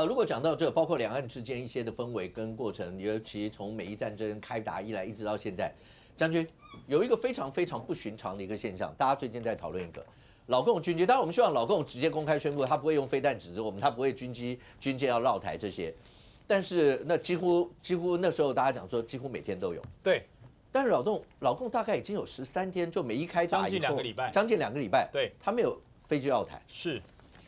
如果讲到这，包括两岸之间一些的氛围跟过程，尤其从美伊战争开打以来，一直到现在，将军有一个非常非常不寻常的一个现象，大家最近在讨论一个老共军机。当然，我们希望老共直接公开宣布，他不会用飞弹指着我们，他不会军舰要绕台这些。但是那几乎那时候大家讲说，几乎每天都有。对。但是老共大概已经有13天，就美伊开打以后，将近2个礼拜，将近2个礼拜，对，他没有飞机绕台。是。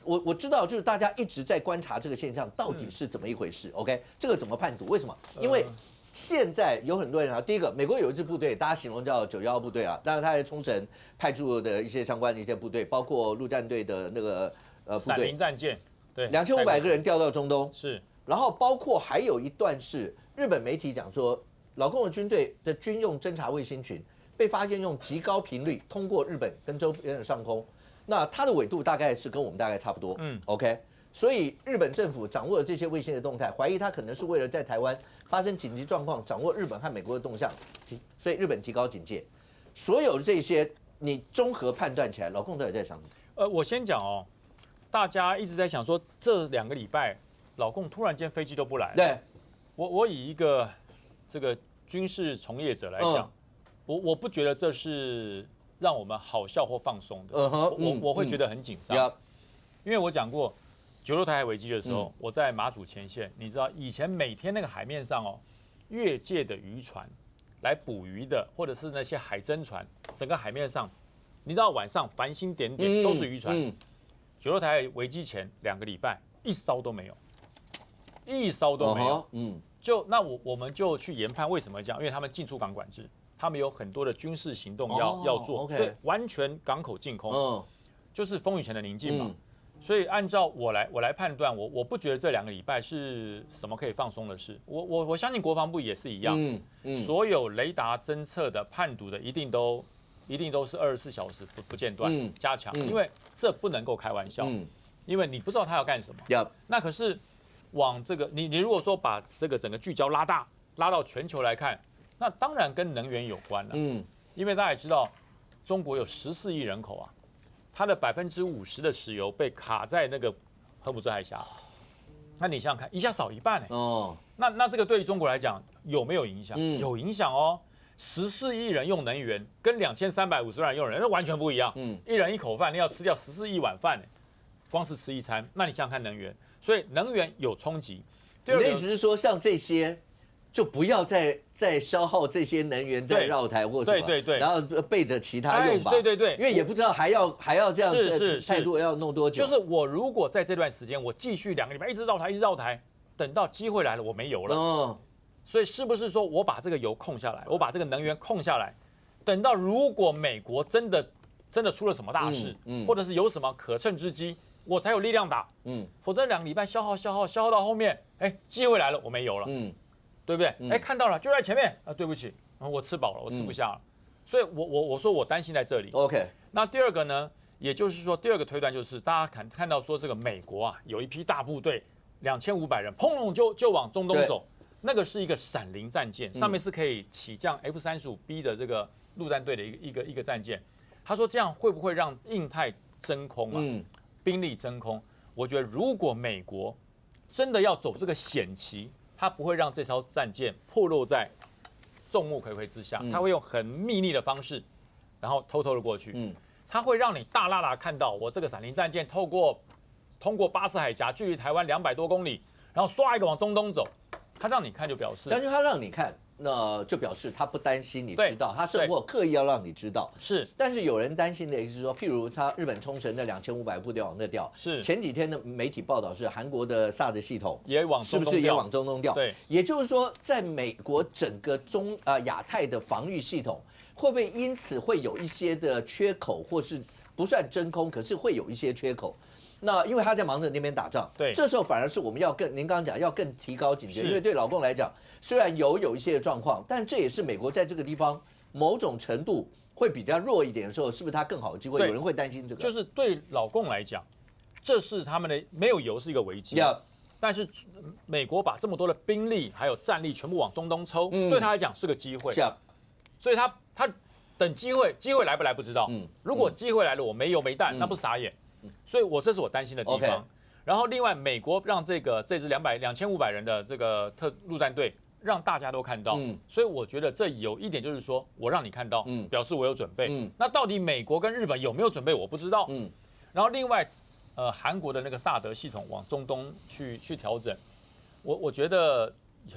我知道，就是大家一直在观察这个现象到底是怎么一回事。OK， 这个怎么判读？为什么？因为现在有很多人啊，第一个，美国有一支部队，大家形容叫911部队啊，当然他在冲绳派驻的一些相关的一些部队，包括陆战队的那个部队，闪灵战舰，对，2500个人调到中东，是，然后包括还有一段是日本媒体讲说，老共的军队的军用侦察卫星群被发现用极高频率通过日本跟周边的上空。那它的纬度大概是跟我们大概差不多，OK， 所以日本政府掌握了这些卫星的动态，怀疑它可能是为了在台湾发生紧急状况，掌握日本和美国的动向，所以日本提高警戒。所有的这些你综合判断起来，老共到底在想什么？我先讲哦，大家一直在想说，这2个礼拜老共突然间飞机都不来了。对，我以一个这个军事从业者来讲，我不觉得这是让我们好笑或放松的，我会觉得很紧张，因为我讲过96台海危机的时候，我在马祖前线，你知道以前每天那个海面上哦，越界的渔船来捕鱼的，或者是那些海侦船，整个海面上，你知道晚上繁星点点都是渔船。96台海危机前2个礼拜，一艘都没有，一艘都没有。那我们就去研判为什么这样，因为他们进出港管制。他们有很多的军事行动要做，所以完全港口净空，就是风雨前的宁静嘛。所以按照我来判断，我不觉得这2个礼拜是什么可以放松的事。我相信国防部也是一样，所有雷达侦测的判读的一定都是24小时不间断加强，因为这不能够开玩笑，因为你不知道他要干什么。那可是往这个你如果说把这个整个聚焦拉到全球来看。那当然跟能源有关了，因为大家也知道，中国有14亿人口啊，它的50%的石油被卡在那个荷姆斯海峡，那你想想看，一下少一半那这个对于中国来讲有没有影响？有影响哦。14亿人用能源，跟2350万人用能源，那完全不一样。一人一口饭，你要吃掉14亿碗饭，光是吃一餐，那你想想看能源，所以能源有冲击。你的意思是说，像这些？就不要再消耗这些能源在绕台或什么，对，然后备着其他用吧，对，因为也不知道还要这样子态度要弄多久。就是我如果在这段时间我继续2个礼拜一直绕台，等到机会来了我没油了，所以是不是说我把这个油控下来，我把这个能源控下来，等到如果美国真的出了什么大事，或者是有什么可乘之机，我才有力量打，否则2个礼拜消耗到后面，机会来了我没油了。对不对？看到了，就在前面啊！对不起，我吃饱了，我吃不下了，所以我说我担心在这里。OK， 那第二个呢，也就是说第2个推断就是大家看到说这个美国啊有一批大部队2500人，砰隆就往中东走，那个是一个闪灵战舰，上面是可以起降 F-35B 的这个陆战队的一个战舰。他说这样会不会让印太真空啊？兵力真空？我觉得如果美国真的要走这个险棋。他不会让这艘战舰破落在众目睽睽之下，他会用很秘密的方式，然后偷偷的过去。他会让你大大看到我这个闪灵战舰通过巴士海峡，距离台湾200多公里，然后唰一个往中东走。他让你看就表示，但是他让你看，那就表示他不担心你知道，他甚或刻意要让你知道。是，但是有人担心的意思是说，譬如他日本冲绳的2500部队往那调，是前几天的媒体报道是韩国的 SAD 系统是不是也往中东调？对，也就是说，在美国整个亚太的防御系统，会不会因此会有一些的缺口，或是不算真空，可是会有一些缺口？那因为他在忙着那边打仗，对，这时候反而是我们要您刚刚讲要更提高警觉，因为对老共来讲，虽然有一些状况，但这也是美国在这个地方某种程度会比较弱一点的时候，是不是他更好的机会？有人会担心这个，就是对老共来讲，这是他们的没有油是一个危机，但是美国把这么多的兵力还有战力全部往中东抽，对他来讲是个机会，所以他等机会来不来不知道，如果机会来了我没油没弹，那不傻眼。所以这是我担心的地方。然后另外美国让这支2500人的这个陆战队让大家都看到，所以我觉得这有一点就是说我让你看到，表示我有准备。那到底美国跟日本有没有准备，我不知道。然后另外，韩国的那个萨德系统往中东去调整，我觉得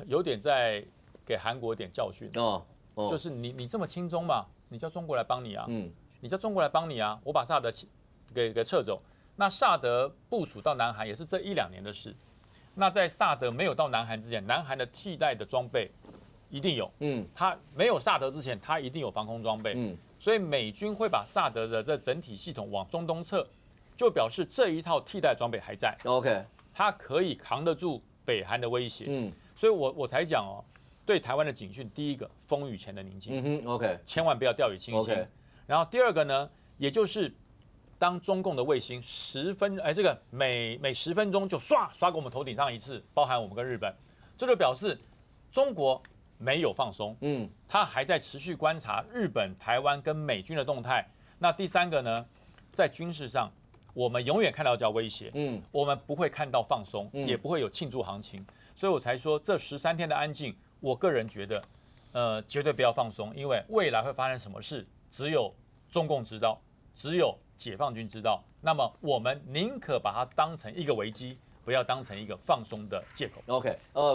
有点在给韩国一点教训。就是你这么轻松嘛，你叫中国来帮你啊，你叫中国来帮你啊，我把萨德给撤走。那萨德部署到南韩也是这1-2年的事。那在萨德没有到南韩之前，南韩的替代的装备一定有。他没有萨德之前，他一定有防空装备。所以美军会把萨德的这整体系统往中东撤，就表示这一套替代装备还在。OK， 它可以扛得住北韩的威胁。所以我才讲哦，对台湾的警讯，第一个风雨前的宁静。OK， 千万不要掉以轻心。然后第二个呢，也就是当中共的卫星这个每10分钟就刷给我们头顶上一次，包含我们跟日本，这就表示中国没有放松，他还在持续观察日本、台湾跟美军的动态。那第三个呢，在军事上，我们永远看到叫威胁，我们不会看到放松，也不会有庆祝行情，所以我才说这13天的安静，我个人觉得，绝对不要放松，因为未来会发生什么事，只有中共知道，只有解放军知道。那么我们宁可把它当成一个危机，不要当成一个放松的借口。OK，